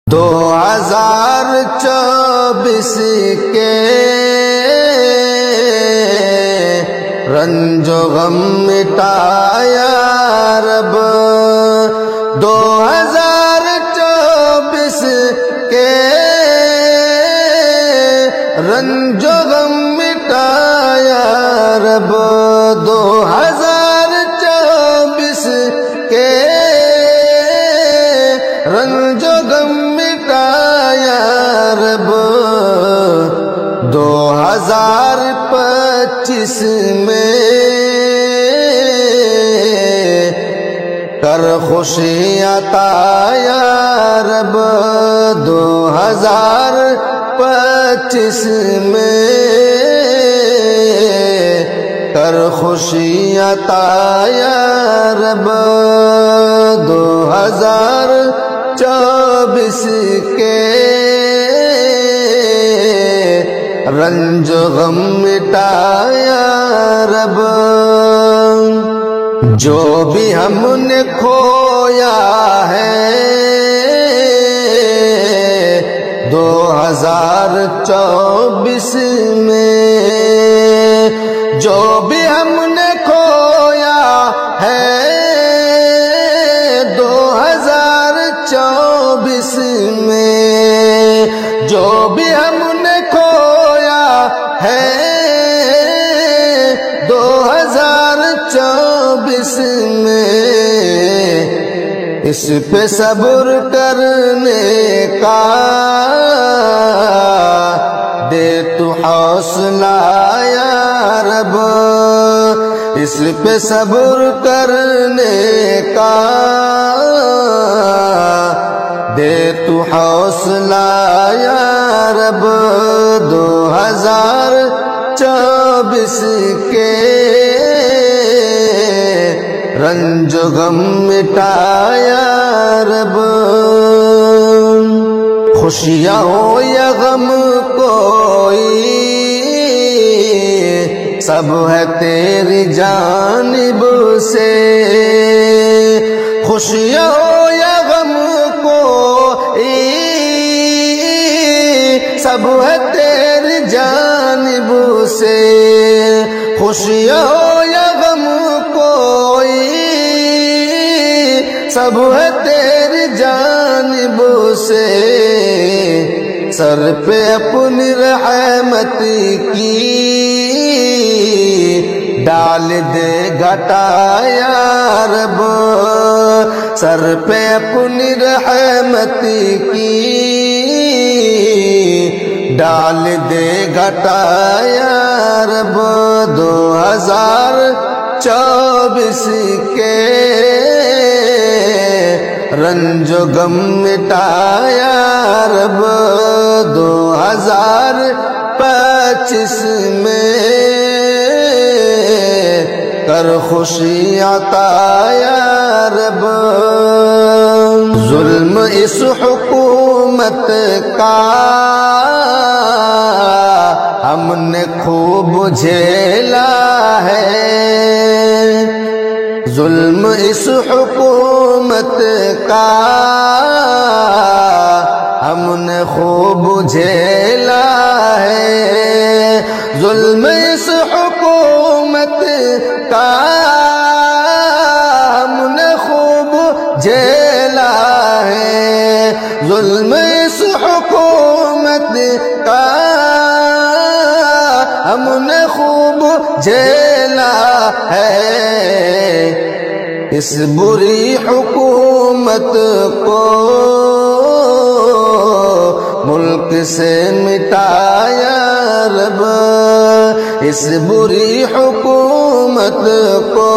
2024 کے رنج و غم مٹایا رب، 2024 کے رنج و غم مٹایا رب، 2024 کے رنج و غم مٹایا رب، 2025 میں کر خوشی عطا یا رب، 2025 میں کر خوشی عطا یا رب، 2024 کے رنج و غم مٹایا رب۔ جو بھی ہم نے کھویا ہے 2024 میں، جو بھی ہم نے کھویا ہے 2024 میں، جو بھی ہم نے کھویا ہے 2024 میں، اس پہ صبر کرنے کا دے تو حوصلہ یا رب، اس پہ صبر کرنے کا دے تو حوصلہ یا رب، 2024 کے رنج و غم مٹایا رب۔ خوشیاں ہو یا غم کوئی سب ہے تیری جانب سے، خوشیاں ہو یا غم کوئی سب ہے تیری جانب سے، خوشیاں ہو یا غم کوئی سب ہے تیری جانب سے، سر پہ اپنی رحمت کی ڈال دے گھٹا یا رب، سر پہ اپنی رحمت کی ڈال دے گھٹا یا رب، 2024 کے رنج و غم مٹایا رب، 2025 میں کر خوشی عطا یا رب۔ ظلم اس حکومت کا ہم نے خوب جھیلا ہے، ظلم اس حکومت کا ہم نے خوب جھیلا ہے، ظلم اس حکومت کا ہم نے خوب جھیلا ہے، ظلم اس حکومت کا ہم نے خوب جھیلا ہے، اس بری حکومت کو ملک سے مٹایا رب، اس بری حکومت کو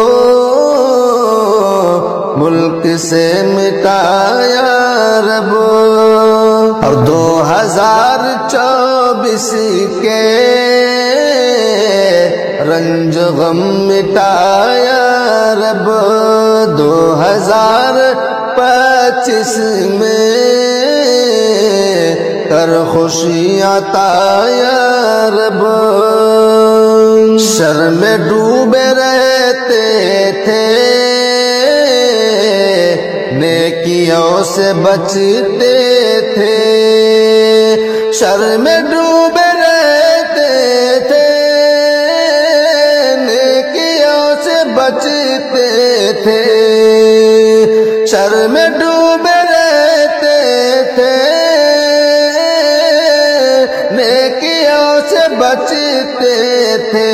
ملک سے مٹایا رب، اور 2024 کے رنج غم مٹایا رب، 2025 میں کر خوشی عطا یا رب۔ شر میں ڈوبے رہتے تھے نیکیوں سے بچتے تھے، شر میں ڈوبے رہتے تھے نیکیوں سے بچتے تھے شر میں ڈوبے رہتے تھے نیکیوں سے بچتے تھے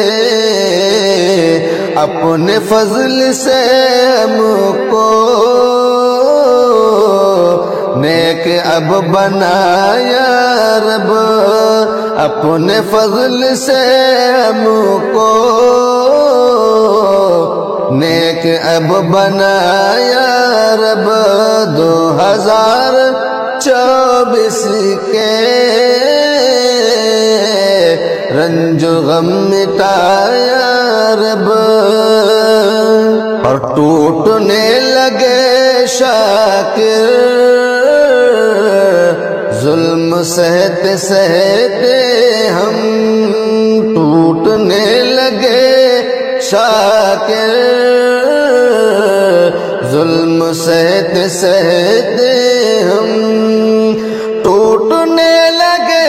اپنے فضل سے ہم کو نیک اب بنایا رب اپنے فضل سے ہم کو نیک اب بنایا رب 2024 کے رنج و غم مٹایا رب اور ٹوٹنے لگے شاکر ظلم سہتے سہتے ہم ٹوٹنے لگے شاکر ظلم سہتے سہتے ہم ٹوٹنے لگے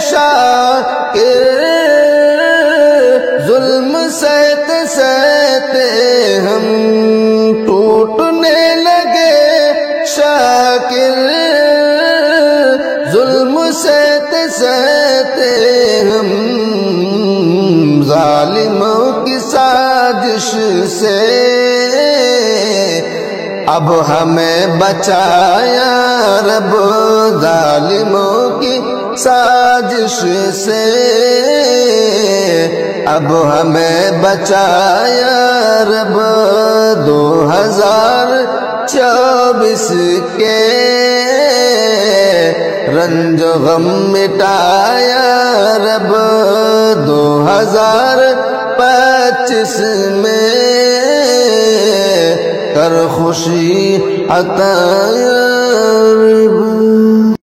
شاکر ظلم سہتے سہتے ہم ٹوٹنے لگے شاکر ظلم سہتے سہتے ہم ظالموں کی سازش سے اب ہمیں بچایا رب ظالموں کی سازش سے اب ہمیں بچایا رب 2024 کے رنج و غم مٹایا رب 2025 میں کر خوشی عطا یا رب